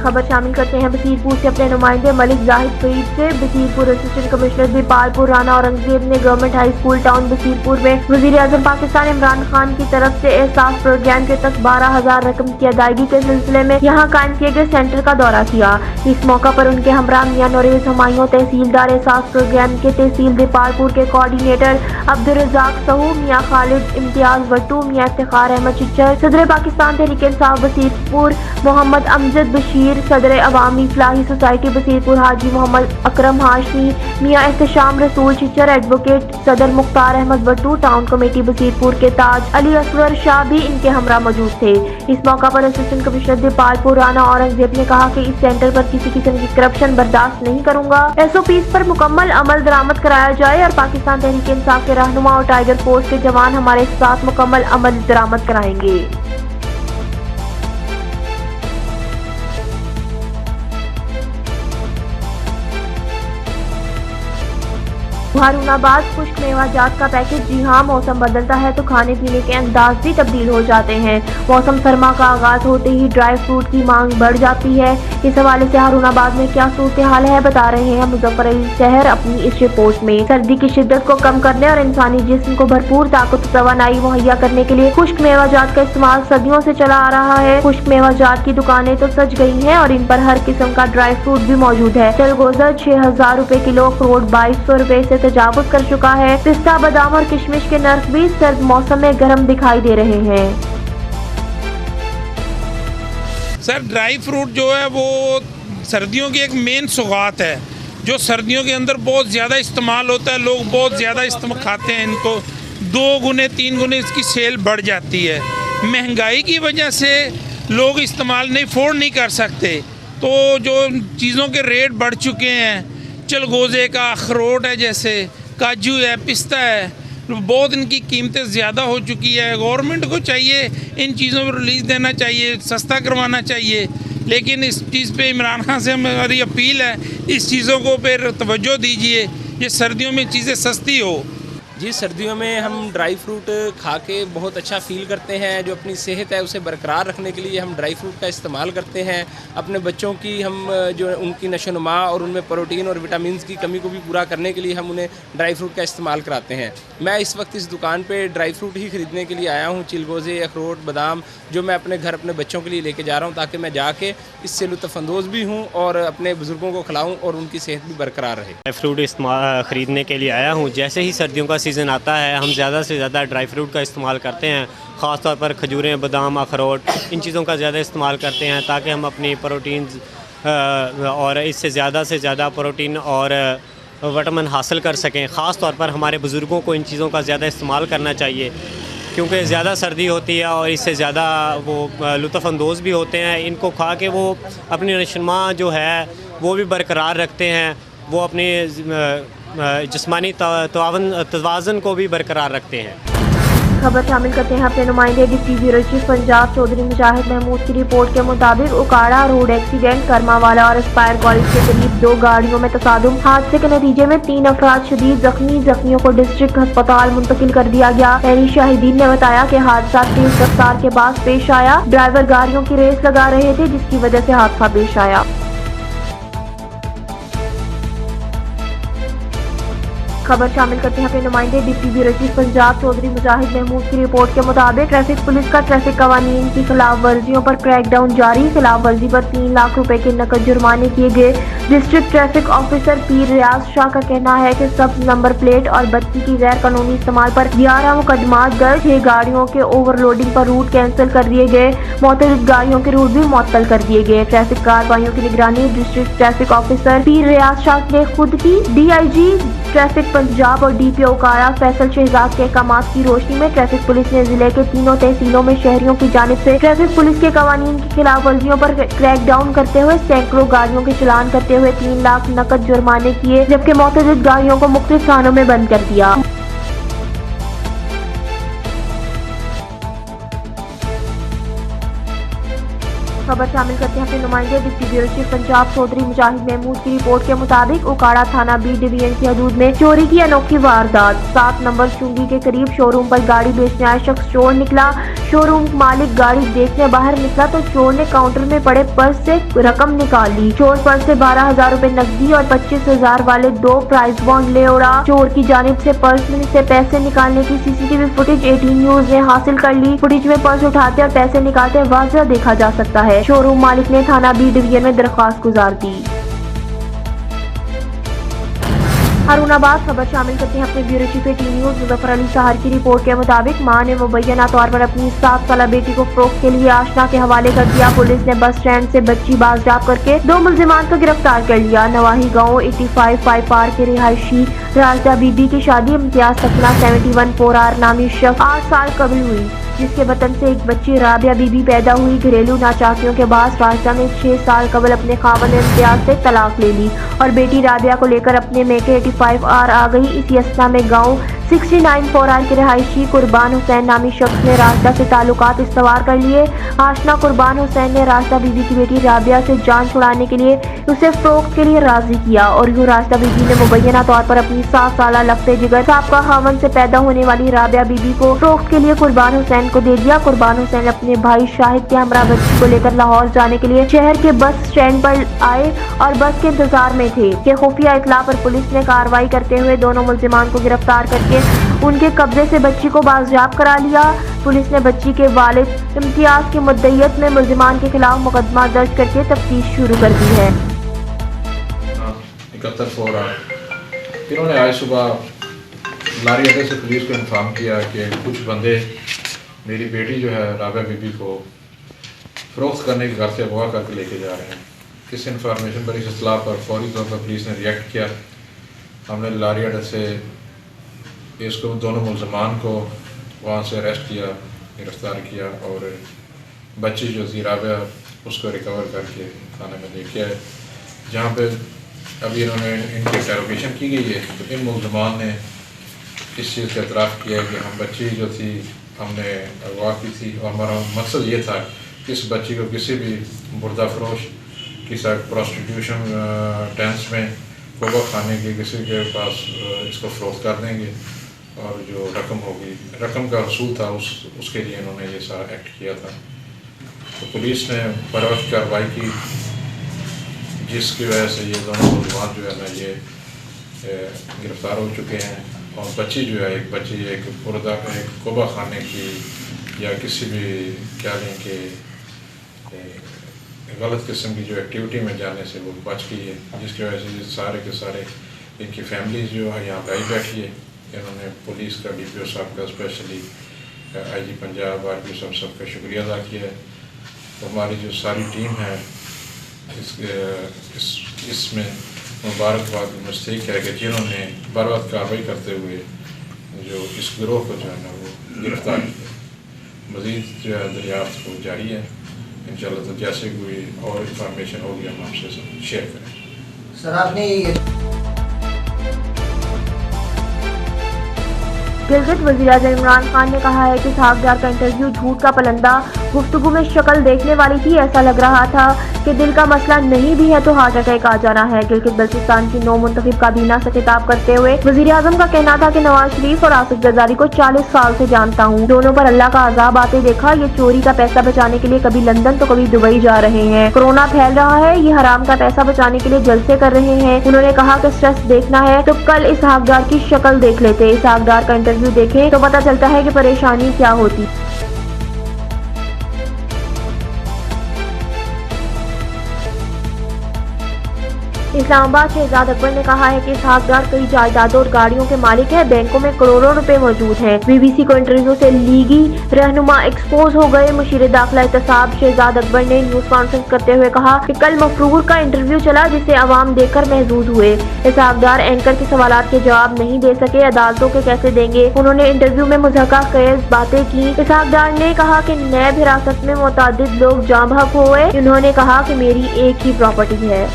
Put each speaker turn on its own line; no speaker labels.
खबर शामिल करते हैं बसीरपुर से अपने नुमाइंदे मलिक जाहिद फरीद से। बसीरपुर असिस्टेंट कमिश्नर दीपालपुर राना औरंगजेब ने government high school town Basirpur में वजीर आजम पाकिस्तान इमरान खान की तरफ से एहसास प्रोग्राम के तहत 12,000 रकम की अदायगी के सिलसिले में यहाँ कायम किए गए सेंटर का दौरा किया। इस मौका पर उनके हमरा मियां नौरेज हुमायूं, तहसीलदार एहसास प्रोग्राम के तहसील दीपालपुर के कोऑर्डिनेटर अब्दुल रज़ाक सहू, मियां खालिद इम्तियाज वट्टू, मियां इफ्तिखार अहमद चिच्चर, सदर पाकिस्तान तहरीक इंसाफ बसीरपुर मोहम्मद अमजद बशीर, सदर अवामी फलाही सोसाइटी बसीरपुर हाजी मोहम्मद अकरम हाशमी, मियां एहतशाम रसूल चिच्चर, एडवोकेट सदर मुख्तार अहमद वट्टू, टाउन कमेटी बसीरपुर के ताज अली असगर शाह भी इनके हमरा मौजूद थे। इस मौका पर असिस्टेंट कमिश्नर दीपालपुर राना औरंगजेब ने कहा कि इस सेंटर पर किसी किस्म की करप्शन बर्दाश्त नहीं करूंगा। SOPs पर मुकम्मल अमल दरामद कराया जाए और पाकिस्तान तहरीक इंसाफ के रहनुमा और टाइगर फोर्स के जवान हमारे साथ मुकम्मल अमल दरामद कराएंगे। हारूनाबाद खुश्क मेवा जात का पैकेज। जी हाँ, मौसम बदलता है तो खाने पीने के अंदाज भी तब्दील हो जाते हैं। मौसम सरमा का आगाज होते ही ड्राई फ्रूट की मांग बढ़ जाती है। इस हवाले से हारूनाबाद में क्या सूरत हाल है बता रहे हैं मुजफ्फर अली शहर अपनी इस रिपोर्ट में। सर्दी की शिद्दत को कम करने और इंसानी जिस्म को भरपूर ताकत और तवानाई मुहैया करने के लिए खुश्क मेवा जात का इस्तेमाल सदियों से चला आ रहा है। खुश्क मेवा जात की दुकानें तो सज गई हैं और इन पर हर किस्म का ड्राई फ्रूट भी मौजूद है। चलगोजर 6,000 रुपए किलो, अखरोट 2,200 रुपए से तजावुज कर चुका है। पिस्ता, बादाम और किशमिश के नर्ख भी सर्द मौसम में गर्म दिखाई दे रहे हैं।
सर, ड्राई फ्रूट जो है वो सर्दियों की एक मेन सौगात है जो सर्दियों के अंदर बहुत ज़्यादा इस्तेमाल होता है। लोग बहुत ज़्यादा इस्तेमाल खाते हैं इनको, 2 गुने 3 गुने इसकी सेल बढ़ जाती है। महंगाई की वजह से लोग इस्तेमाल नहीं अफोर्ड नहीं कर सकते, तो जो चीज़ों के रेट बढ़ चुके हैं, चलगोज़े का, अखरोट है, जैसे काजू है, पिस्ता है, बहुत इनकी कीमतें ज़्यादा हो चुकी है। गवर्नमेंट को चाहिए इन चीज़ों पर रिलीज़ देना चाहिए, सस्ता करवाना चाहिए। लेकिन इस चीज़ पे इमरान खान से हमारी अपील है, इस चीज़ों को पर तवज्जो दीजिए, ये सर्दियों में चीज़ें सस्ती हो।
जी, सर्दियों में हम ड्राई फ्रूट खा के बहुत अच्छा फ़ील करते हैं। जो अपनी सेहत है उसे बरकरार रखने के लिए हम ड्राई फ्रूट का इस्तेमाल करते हैं। अपने बच्चों की हम जो उनकी नशोनुमा और उनमें प्रोटीन और विटामिन की कमी को भी पूरा करने के लिए हम उन्हें ड्राई फ्रूट का इस्तेमाल कराते हैं। मैं इस वक्त इस दुकान पे ड्राई फ्रूट ही ख़रीदने के लिए आया हूँ। चिलगोज़े, अखरोट, बादाम जो मैं अपने घर अपने बच्चों के लिए लेके जा रहा हूँ, ताकि मैं जाके इससे लुत्फ़अंदोज़ भी हूँ और अपने बुज़ुर्गों को खिलाऊँ और उनकी सेहत भी बरकरार रहे।
ड्राई फ्रूट ख़रीदने के लिए आया हूँ। जैसे ही सर्दियों का सीज़न आता है हम ज़्यादा से ज़्यादा ड्राई फ्रूट का इस्तेमाल करते हैं। ख़ास तौर पर खजूरें, बादाम, अखरोट, इन चीज़ों का ज़्यादा इस्तेमाल करते हैं ताकि हम अपनी प्रोटीन और इससे ज़्यादा प्रोटीन और विटामिन हासिल कर सकें। ख़ास तौर पर हमारे बुज़ुर्गों को इन चीज़ों का ज़्यादा इस्तेमाल करना चाहिए, क्योंकि ज़्यादा सर्दी होती है और इससे ज़्यादा वो लुत्फ़अंदोज़ भी होते हैं। इनको खा के वो अपनी नशोनुमा जो है वो भी बरकरार रखते हैं, वो अपनी जिस्मानी तवाज़ुन को भी बरकरार रखते हैं।
खबर शामिल करते हैं अपने नुमाइंदे deputy bureau chief Punjab Chaudhry Mujahid Mahmood की रिपोर्ट के मुताबिक उकाड़ा रोड एक्सीडेंट, करमावाला और एस्पायर कॉलेज के करीब 2 गाड़ियों में तसादुम। हादसे के नतीजे में 3 अफराद शदीद जख्मी, जख्मियों को डिस्ट्रिक्ट अस्पताल मुंतकिल कर दिया गया। एनी शाहिदीन ने बताया कि हादसा तेज रफ्तार के बाद पेश आया। ड्राइवर गाड़ियों की रेस लगा रहे थे जिसकी वजह से हादसा पेश आया। खबर शामिल करते हैं अपने नुमाइंदे deputy bureau chief Punjab Chaudhry Mujahid Mahmood की रिपोर्ट के मुताबिक ट्रैफिक पुलिस का ट्रैफिक कवानीन की खिलाफ वर्जियों पर क्रैकडाउन जारी। खिलाफ वर्जी पर 3 लाख रुपए के नकद जुर्माने किए गए। डिस्ट्रिक्ट ट्रैफिक ऑफिसर पीर रियाज शाह का कहना है कि सब नंबर प्लेट और बत्ती की गैर कानूनी इस्तेमाल पर 11 मुकदमात दर्ज। 6 गाड़ियों के ओवरलोडिंग पर रूट कैंसिल कर दिए गए। मुतअद्दिद गाड़ियों के रूट भी मुअत्तल कर दिए गए। ट्रैफिक कार्रवाइयों की निगरानी डिस्ट्रिक्ट ट्रैफिक ऑफिसर पीर रियाज शाह ने खुद की। DIG ट्रैफिक पंजाब और DPO उकाड़ा फैसल शहजाद के अहकामात की रोशनी में ट्रैफिक पुलिस ने जिले के 3 तहसीलों में शहरियों की जानिब से ट्रैफिक पुलिस के कवानीन की खिलाफ वर्जियों पर क्रैकडाउन करते हुए सैकड़ों गाड़ियों के चलान करते हुए 3 लाख नकद जुर्माने किए, जबकि मुतअद्दिद गाड़ियों को मुख्तलिफ थानों में बंद कर दिया। खबर शामिल करते हैं अपने नुमाइंदे deputy bureau chief Punjab Chaudhry Mujahid Mahmood की रिपोर्ट के मुताबिक उकाड़ा थाना बी डिवीजन की हदूद में चोरी की अनोखी वारदात। 7 नंबर चुंगी के करीब शोरूम पर गाड़ी बेचने आया शख्स चोर निकला। शोरूम मालिक गाड़ी देखने बाहर निकला तो चोर ने काउंटर में पड़े पर्स से रकम निकाल ली। चोर पर्स से 12,000 रुपए नकदी और 25,000 वाले 2 प्राइस बॉन्ड ले उड़ा। चोर की जानिब से पर्स में से पैसे निकालने की सीसीटीवी फुटेज 18 न्यूज ने हासिल कर ली। फुटेज में पर्स उठाते और पैसे निकालते वाज़ह देखा जा सकता है। शोरूम मालिक ने थाना बी डिवीजन में दरख्वास्त गुजार दी। हारूनाबाद खबर शामिल करते हैं अपने bureau chief 18 news Muzaffar Ali सहर की रिपोर्ट के मुताबिक मां ने मुबैना तौर पर अपनी 7 साला बेटी को फरोख्त के लिए आशना के हवाले कर दिया। पुलिस ने बस स्टैंड से बच्ची बाजियाब करके 2 मुल्जिमान को गिरफ्तार कर लिया। नवाही गांव 85 5 पार के रिहायशी राजदा बीबी की शादी इम्तियाज सकीना 71 4R नामी शख्स 8 साल कबल हुई, जिसके वतन से एक बच्ची राबिया बीबी पैदा हुई। घरेलू नाचाकियों के बाद राजदा ने 6 साल कबल अपने खावंद इम्तियाज से तलाक ले ली और बेटी राबिया को लेकर अपने मेके 85R आ गई। इसी असना में गांव 69 4R के रिहायशी कुर्बान हुसैन नामी शख्स ने राजदा से ताल्लुकात इस्तवार कर लिए। आशना कुर्बान हुसैन ने राजदा बीबी की बेटी राबिया से जान छुड़ाने के लिए उसे फरोख्त के लिए राजी किया और यूं राजदा बीबी ने मुबैना तौर पर अपनी 7 साला लफ्ते जिगर साबका खावंद से पैदा होने वाली राबिया बीबी को फरोख्त के लिए कुर्बान हुसैन को दे दिया। कुर्बान हुसैन अपने भाई शाहिद के हमरा बच्ची को लेकर लाहौर जाने के लिए शहर के बस स्टैंड पर आए और बस के इंतजार में थे कि खुफिया इत्तला पर पुलिस ने कार्रवाई करते हुए दोनों मुल्जिमान को गिरफ्तार करके उनके कब्जे से बच्ची को बाजियाब करा लिया। पुलिस ने बच्ची के वालिद इम्तियाज की मुद्दईयत में मुल्जिमान के खिलाफ मुकदमा दर्ज करके तफ्तीश शुरू कर दी है।
71 4R इन्होंने आज सुबह लारी अड्डे से पुलिस को इन्फॉर्म किया कि कुछ बंदे मेरी बेटी जो है राबिया बीबी को फरोख्त करने के घर से अगवा करके लेके जा रहे हैं। इस इंफॉर्मेशन पर, इस इत्तला पर फौरी तौर पर पुलिस ने रिएक्ट किया। हमने लारी अड्डे से इसको दोनों मुल्ज़मान को वहाँ से अरेस्ट किया, गिरफ़्तार किया और बच्ची जो थी राबिया उसको रिकवर करके थाने में लेके आए, जहाँ पे अभी इन्होंने इनकी इंटरोगेशन की गई है। तो इन मुल्ज़मान ने इस चीज़ का एतराफ़ किया कि हम बच्ची जो थी हमने अगवा की थी और हमारा मकसद ये था कि इस बच्ची को किसी भी मुर्दा फरोश किसी प्रोस्टिट्यूशन टेंस में कोबा खाने के किसी के पास इसको फ़रोख्त कर देंगे और जो रकम होगी, रकम का रसूल था उसके लिए इन्होंने ये सारा एक्ट किया था। तो पुलिस ने बर वक्त कार्रवाई की, जिसकी वजह से ये दोनों मुल्ज़मान जो है ना ये गिरफ़्तार हो चुके हैं। और बच्ची जो है एक मुर्दा एक कोबा खाने की या किसी भी क्या लें कि गलत किस्म की जो एक्टिविटी में जाने से वो बच गई है, जिसकी वजह से सारे के सारे इनकी फैमिलीज जो है यहाँ पे आई बैठी है। इन्होंने पुलिस का DPO साहब का, स्पेशली IG पंजाब RP साहब सबका शुक्रिया अदा किया है। तो हमारी जो सारी टीम है इसमें मुबारकबाद मुस्तहिक है कि जिन्होंने बर वक्त कार्रवाई करते हुए जो इस गिरोह को जो है ना वो गिरफ़्तार किया। मज़ीद जो है दरियाफ्त को जारी है इंशाल्लाह। तो जैसे कोई और इंफॉर्मेशन होगी हम आपसे शेयर करें।
सर आपने
गिलगित वज़ीर-ए-आज़म इमरान खान ने कहा है कि इसहाक़ का इंटरव्यू झूठ का पलंदा, गुफ्तगू में शक्ल देखने वाली थी। ऐसा लग रहा था कि दिल का मसला नहीं भी है तो हार्ट अटैक आ जाना है। गिलगित बल्तिस्तान की 9 मुंतखब काबीना से खिताब करते हुए वज़ीर-ए-आज़म का कहना था कि नवाज शरीफ और आसिफ जरदारी को 40 साल से जानता हूँ, दोनों पर अल्लाह का अजाब आते देखा। ये चोरी का पैसा बचाने के लिए कभी लंदन तो कभी दुबई जा रहे हैं। कोरोना फैल रहा है, ये हराम का पैसा बचाने के लिए जलसे कर रहे हैं। उन्होंने कहा कि स्ट्रेस देखना है तो कल इसहाक़ की शक्ल देख लेते। इसहाक़ का इंटरव्यू देखें तो पता चलता है कि परेशानी क्या होती। इस्लामाबाद शहजाद अकबर ने कहा है कि इसहाक़ डार कई जायदादों और गाड़ियों के मालिक है, बैंकों में करोड़ों रुपए मौजूद हैं। BBC को इंटरव्यू से लीगी रहनुमा एक्सपोज हो गए। मुशीर दाखिला एहतसाब शहजाद अकबर ने न्यूज कॉन्फ्रेंस करते हुए कहा कि कल मफरूर का इंटरव्यू चला जिसे अवाम देखकर महजूज हुए। इसहाक़ डार एंकर के सवालात के जवाब नहीं दे सके, अदालतों के कैसे देंगे। उन्होंने इंटरव्यू में मुज़हक़ा खेज़ बातें की। इसहाक़ डार ने कहा कि नैब हिरासत में मुतअद्दिद लोग जाँ बहक हुए। उन्होंने कहा कि मेरी एक ही प्रॉपर्टी है।